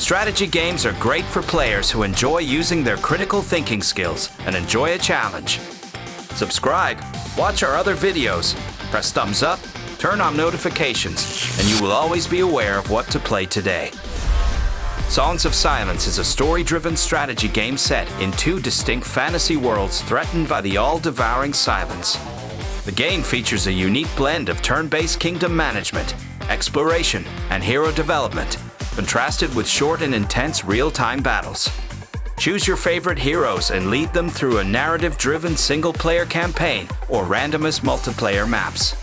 Strategy games are great for players who enjoy using their critical thinking skills and enjoy a challenge. Subscribe, watch our other videos, press thumbs up, turn on notifications, and you will always be aware of what to play today. Songs of Silence is a story-driven strategy game set in two distinct fantasy worlds threatened by the all-devouring silence. The game features a unique blend of turn-based kingdom management, exploration, and hero development, contrasted with short and intense real-time battles. Choose your favorite heroes and lead them through a narrative-driven single-player campaign or randomized multiplayer maps.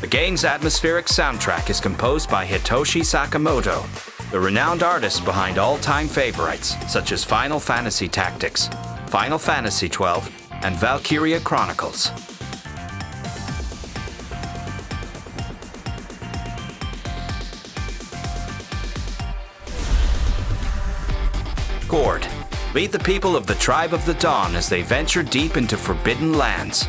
The game's atmospheric soundtrack is composed by Hitoshi Sakamoto, the renowned artist behind all-time favorites such as Final Fantasy Tactics, Final Fantasy XII, and Valkyria Chronicles. Gord, lead the people of the Tribe of the Dawn as they venture deep into forbidden lands.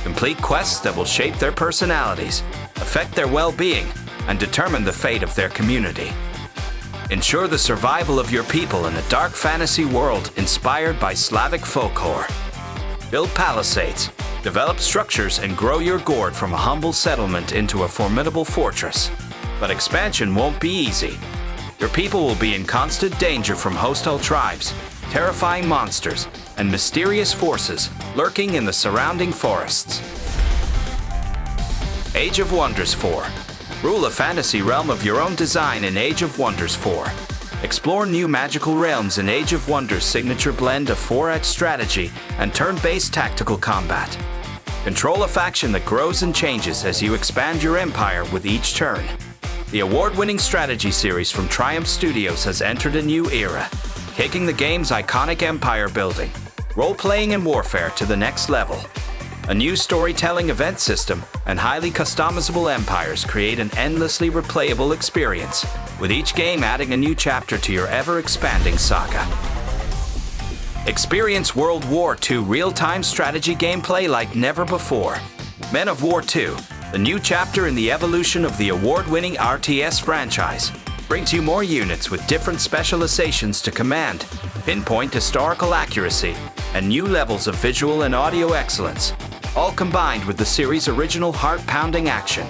Complete quests that will shape their personalities, affect their well-being, and determine the fate of their community. Ensure the survival of your people in a dark fantasy world inspired by Slavic folklore. Build palisades, develop structures, and grow your Gord from a humble settlement into a formidable fortress. But expansion won't be easy. Your people will be in constant danger from hostile tribes, terrifying monsters, and mysterious forces lurking in the surrounding forests. Age of Wonders 4. Rule a fantasy realm of your own design in Age of Wonders 4. Explore new magical realms in Age of Wonders' signature blend of 4X strategy and turn-based tactical combat. Control a faction that grows and changes as you expand your empire with each turn. The award-winning strategy series from Triumph Studios has entered a new era, taking the game's iconic empire building, role-playing, and warfare to the next level. A new storytelling event system and highly customizable empires create an endlessly replayable experience, with each game adding a new chapter to your ever-expanding saga. Experience World War II real-time strategy gameplay like never before. Men of War 2, the new chapter in the evolution of the award-winning RTS franchise, brings you more units with different specializations to command, pinpoint historical accuracy, and new levels of visual and audio excellence, all combined with the series' original heart-pounding action.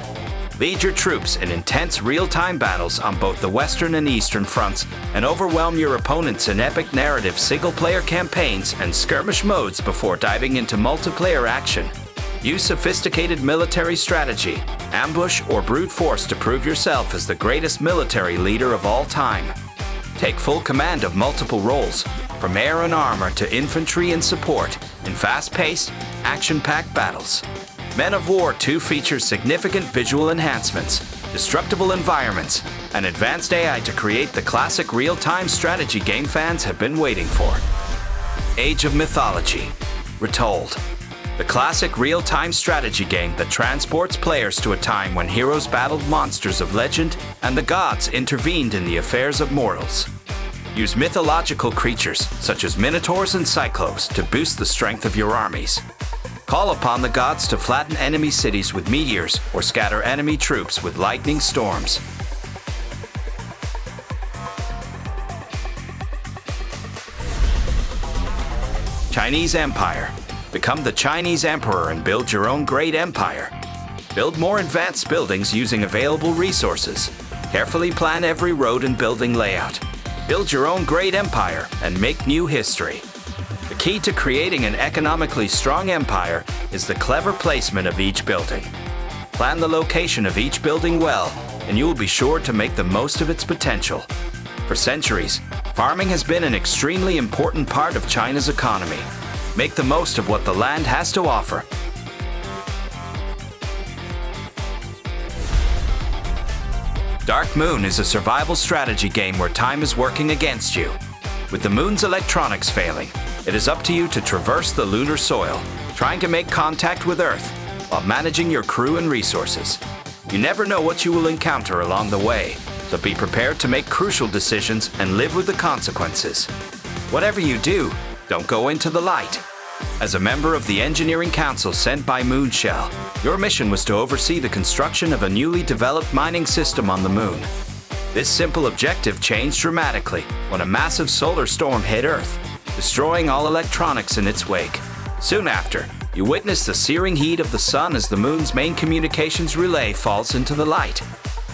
Lead your troops in intense real-time battles on both the Western and Eastern fronts and overwhelm your opponents in epic narrative single-player campaigns and skirmish modes before diving into multiplayer action. Use sophisticated military strategy, ambush, or brute force to prove yourself as the greatest military leader of all time. Take full command of multiple roles, from air and armor to infantry and support, in fast-paced, action-packed battles. Men of War 2 features significant visual enhancements, destructible environments, and advanced AI to create the classic real-time strategy game fans have been waiting for. Age of Mythology. Retold. The classic real-time strategy game that transports players to a time when heroes battled monsters of legend and the gods intervened in the affairs of mortals. Use mythological creatures, such as minotaurs and cyclopes, to boost the strength of your armies. Call upon the gods to flatten enemy cities with meteors or scatter enemy troops with lightning storms. Chinese Empire. Become the Chinese Emperor and build your own great empire. Build more advanced buildings using available resources. Carefully plan every road and building layout. Build your own great empire and make new history. The key to creating an economically strong empire is the clever placement of each building. Plan the location of each building well, and you will be sure to make the most of its potential. For centuries, farming has been an extremely important part of China's economy. Make the most of what the land has to offer. Dark Moon is a survival strategy game where time is working against you. With the moon's electronics failing, it is up to you to traverse the lunar soil, trying to make contact with Earth, while managing your crew and resources. You never know what you will encounter along the way, so be prepared to make crucial decisions and live with the consequences. Whatever you do, don't go into the light. As a member of the engineering council sent by Moonshell, your mission was to oversee the construction of a newly developed mining system on the moon. This simple objective changed dramatically when a massive solar storm hit Earth, destroying all electronics in its wake. Soon after, you witness the searing heat of the sun as the moon's main communications relay falls into the light.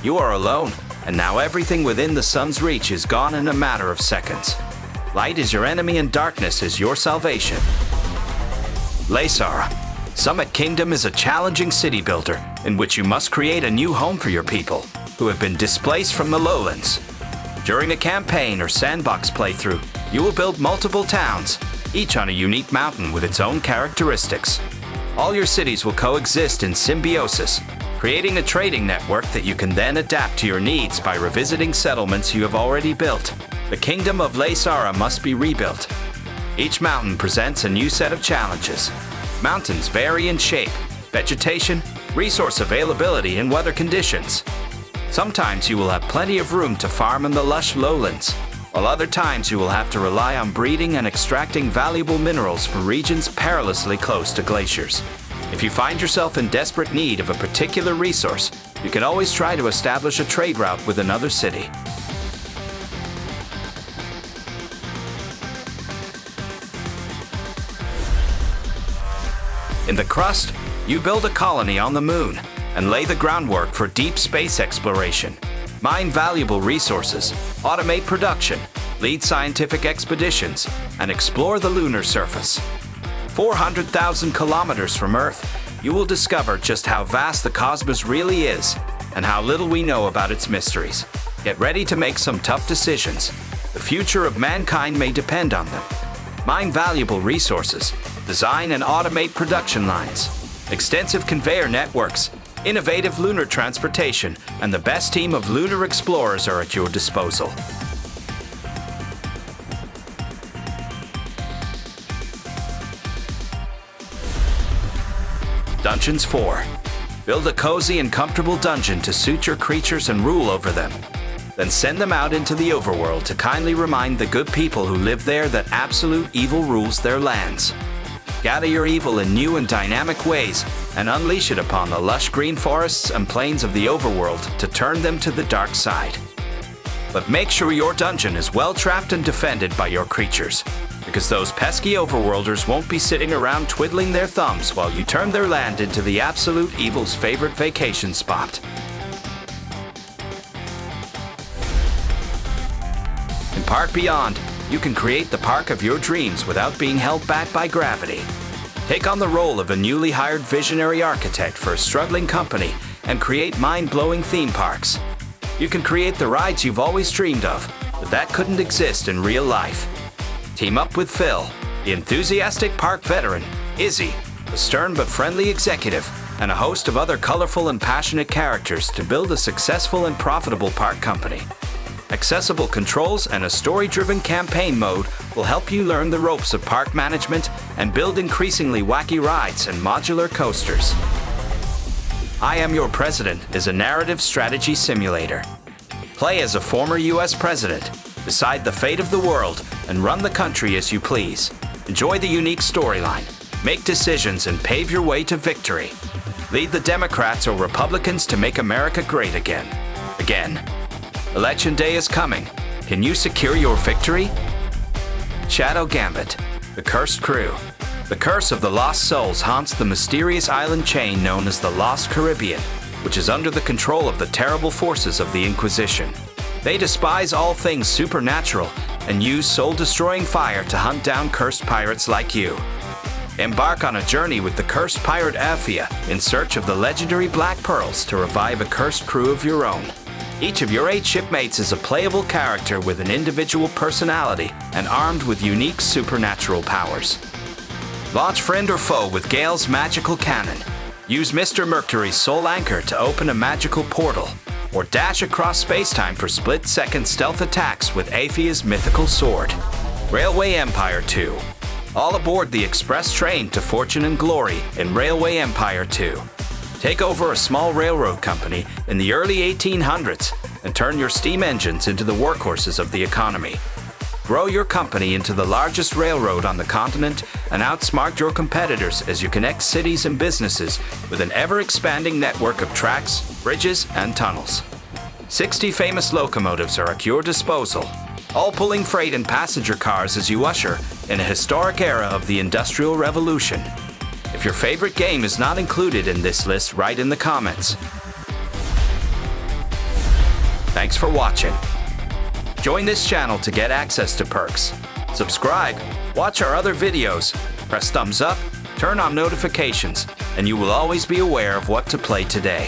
You are alone, and now everything within the sun's reach is gone in a matter of seconds. Light is your enemy and darkness is your salvation. Laysara. Summit Kingdom is a challenging city builder in which you must create a new home for your people who have been displaced from the lowlands. During a campaign or sandbox playthrough, you will build multiple towns, each on a unique mountain with its own characteristics. All your cities will coexist in symbiosis, creating a trading network that you can then adapt to your needs by revisiting settlements you have already built. The Kingdom of Laysara must be rebuilt. Each mountain presents a new set of challenges. Mountains vary in shape, vegetation, resource availability, and weather conditions. Sometimes you will have plenty of room to farm in the lush lowlands, while other times you will have to rely on breeding and extracting valuable minerals from regions perilously close to glaciers. If you find yourself in desperate need of a particular resource, you can always try to establish a trade route with another city. In the Crust, you build a colony on the moon and lay the groundwork for deep space exploration. Mine valuable resources, automate production, lead scientific expeditions, and explore the lunar surface. 400,000 kilometers from Earth, you will discover just how vast the cosmos really is and how little we know about its mysteries. Get ready to make some tough decisions. The future of mankind may depend on them. Mine valuable resources, design and automate production lines, extensive conveyor networks, innovative lunar transportation, and the best team of lunar explorers are at your disposal. Dungeons 4. Build a cozy and comfortable dungeon to suit your creatures and rule over them. Then send them out into the overworld to kindly remind the good people who live there that absolute evil rules their lands. Gather your evil in new and dynamic ways and unleash it upon the lush green forests and plains of the overworld to turn them to the dark side. But make sure your dungeon is well trapped and defended by your creatures, because those pesky overworlders won't be sitting around twiddling their thumbs while you turn their land into the absolute evil's favorite vacation spot. In Park Beyond, you can create the park of your dreams without being held back by gravity. Take on the role of a newly hired visionary architect for a struggling company and create mind-blowing theme parks. You can create the rides you've always dreamed of, but that couldn't exist in real life. Team up with Phil, the enthusiastic park veteran, Izzy, the stern but friendly executive, and a host of other colorful and passionate characters to build a successful and profitable park company. Accessible controls and a story-driven campaign mode will help you learn the ropes of park management and build increasingly wacky rides and modular coasters. I Am Your President is a narrative strategy simulator. Play as a former US president, decide the fate of the world, and run the country as you please. Enjoy the unique storyline, make decisions, and pave your way to victory. Lead the Democrats or Republicans to make America great again. Election day is coming. Can you secure your victory? Shadow Gambit, the Cursed Crew. The curse of the lost souls haunts the mysterious island chain known as the Lost Caribbean, which is under the control of the terrible forces of the Inquisition. They despise all things supernatural and use soul-destroying fire to hunt down cursed pirates like you. Embark on a journey with the cursed pirate Afia in search of the legendary Black Pearls to revive a cursed crew of your own. Each of your 8 shipmates is a playable character with an individual personality and armed with unique supernatural powers. Launch friend or foe with Gale's magical cannon. Use Mr. Mercury's soul anchor to open a magical portal, or dash across space-time for split-second stealth attacks with Afia's mythical sword. Railway Empire 2. All aboard the express train to fortune and glory in Railway Empire 2. Take over a small railroad company in the early 1800s and turn your steam engines into the workhorses of the economy. Grow your company into the largest railroad on the continent and outsmart your competitors as you connect cities and businesses with an ever-expanding network of tracks, bridges, and tunnels. 60 famous locomotives are at your disposal, all pulling freight and passenger cars as you usher in a historic era of the Industrial Revolution. If your favorite game is not included in this list, write in the comments. Thanks for watching. Join this channel to get access to perks. Subscribe, watch our other videos, press thumbs up, turn on notifications, and you will always be aware of what to play today.